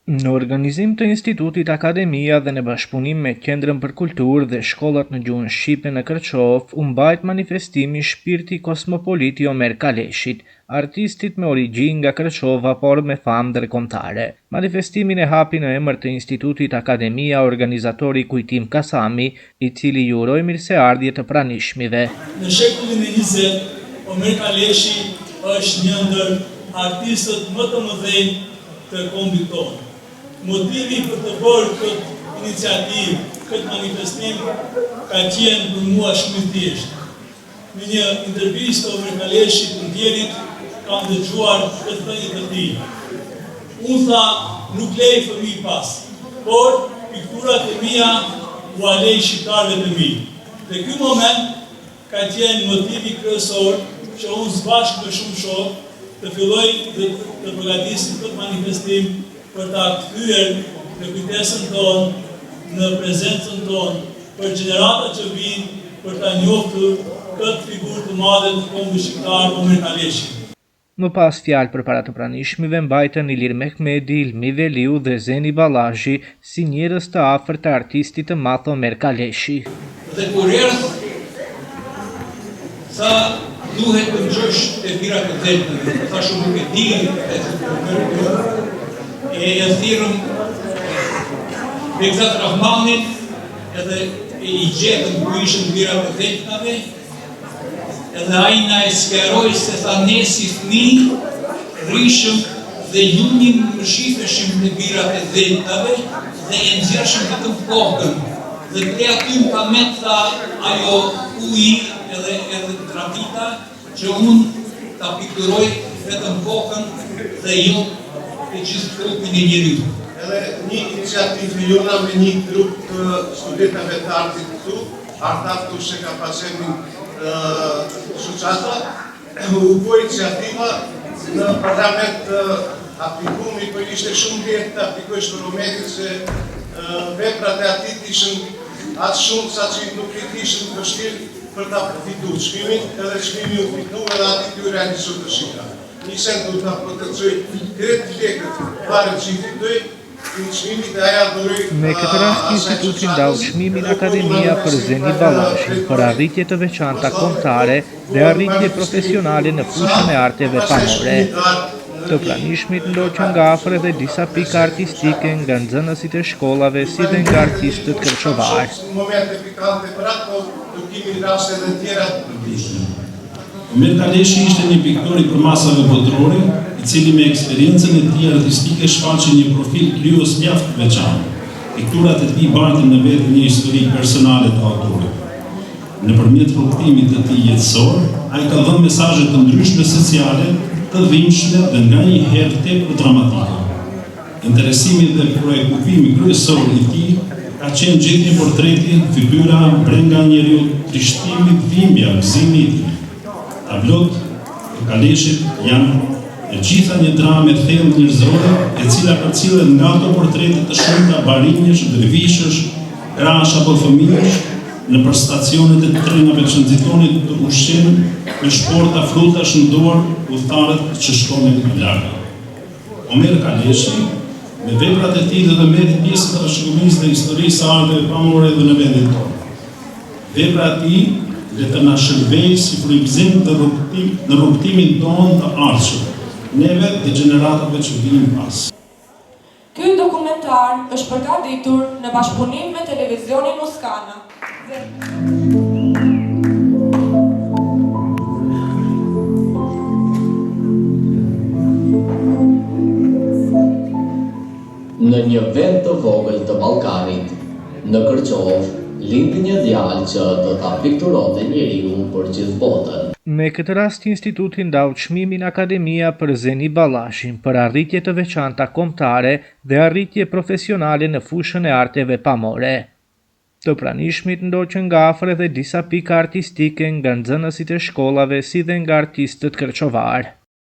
Në organizim të Institutit Akademia dhe në bashkëpunim me Qendrën për Kulturë dhe shkollat në gjuhën shqipe në Kërçov, u mbajt manifestimi Shpirti Kosmopolit i Omer Kaleshit, artistit me origjinë nga Kërçova por me famë ndërkombëtare. Manifestimin e hapi në emër të Institutit Akademia organizatori Kujtim Kasami, i cili ju uroi mirëseardhje të pranishmive. Në shekullin e 20, Omer Kaleshi është një ndër artistët më të mëdhenj të kombit tonë. Motivi për të bërë këtë iniciativë, këtë manifestim, ka qenë për mua shumë i thjeshtë. Në një intervistë Omer Kaleshi të ndjerit, kam dëgjuar këtë thënie të tij. Unë tha, nuk lej fëmijë pas, por pikturat e mia u alej shqiptarëve të mi. Dhe ky moment ka qenë motivi kryesor që unë bashkë me shumë shokë të filloj të përgatisim këtë manifestim për ta kthyer në kujtesën tonë, në prezencën tonë, për gjenerata që vinë, për ta njohur këtë figurë të madhe të kombit shqiptar, Omer Kaleshin. Më pas fjalë përpara të pranishmive mbajtën Ilir Mehmedi, Ilmi Veliu dhe Zeni Ballazhi si njerëz të afërt të artistit të madh Omer Kaleshi. Dhe kur erdh, sa duhet të ngjosh te bira të vetme, thash unë nuk e di, e thirrëm Begzat Rahmanin, edhe i gjetëm ku ishin birat e vetmave, edhe ai na e sqaroi se tha ne si fëmijë rishëm dhe lunim në shifeshim në birat e vetmave dhe e nxjerrshim vetëm kokën. Dhe prej aty më ka met tha ajo uji edhe travita që unë ta pikturoj vetëm kokën dhe jo e gjithë grupin e njeriu. Edhe një iniciativë jona me një grup të studentëve të artit këtu, artaftu që ka pasemin Shuqata, u po iniciativa në parlament aplikumi, po ishte shumë vjetë të aplikojsh për Omerit se veprat e atit ishën atë shumë sa që nuk i ishën vështirë për ta përfitu çmimin, edhe çmimi u fitu edhe atit ju realizu të shika. Nisen du të potencoj kretë lekët, pare që i fitoj, me këtë rast instituti ndau çmimin Akademia për Zeni Ballazhin për arritje të veçanta kombëtare dhe arritje profesionale në fushën e arteve pamore. Të pranishmit ndoqën nga afër edhe disa pika artistike nga nxënësit e shkollave si dhe nga artistët kërçovar. Omer Kaleshi ishte një piktor i përmasave botërore, i cili me eksperiencën e tij artistike shfaqi një profil krijues mjaft të veçantë. Pikturat e tij bartin në vetë një histori personale të autorit. Nëpërmjet rrugtimit të tij jetësor, ai ka dhënë mesazhe të ndryshme sociale, të dhimbshme dhe nganjëherë tepër dramatike. Interesimi dhe projektimi kryesor i tij ka qenë gjithnjë portreti, fytyra, brenga e njeriu, trishtimi, dhimbja, gëzimi i tij. Tablot e Kaleshit janë e gjitha një dramë e thellë njerëzore, e cila përcillet nga ato portrete të shumta barinjësh, dervishësh, krash apo fëmijësh, në për stacionet e trenave që nxitonit të ushqim, me shporta frutash në dorë, udhëtarët që shkonin më larg. Omer Kaleshi, me veprat e tij dhe merri pjesë të trashëgimisë dhe historisë së arteve pamore edhe në vendin tonë. Veprat e tij le të na shërbejë si frymëzim në rrugtimin tonë të ardhshëm, neve dhe gjeneratave që vinë pas. Ky dokumentar është përgatitur në bashkëpunim me televizionin Muskana. Në një vend të vogël të Ballkanit, në Kërçov, lindi një djalë që do ta pikturonte njeriu për gjithë botën. Me këtë rast instituti ndau çmimin Akademia për Zeni Ballazhin për arritje të veçanta kombëtare dhe arritje profesionale në fushën e arteve pamore. Të pranishmit ndoqën nga afër edhe disa pika artistike nga nxënësit e shkollave si dhe nga artistët kërçovar.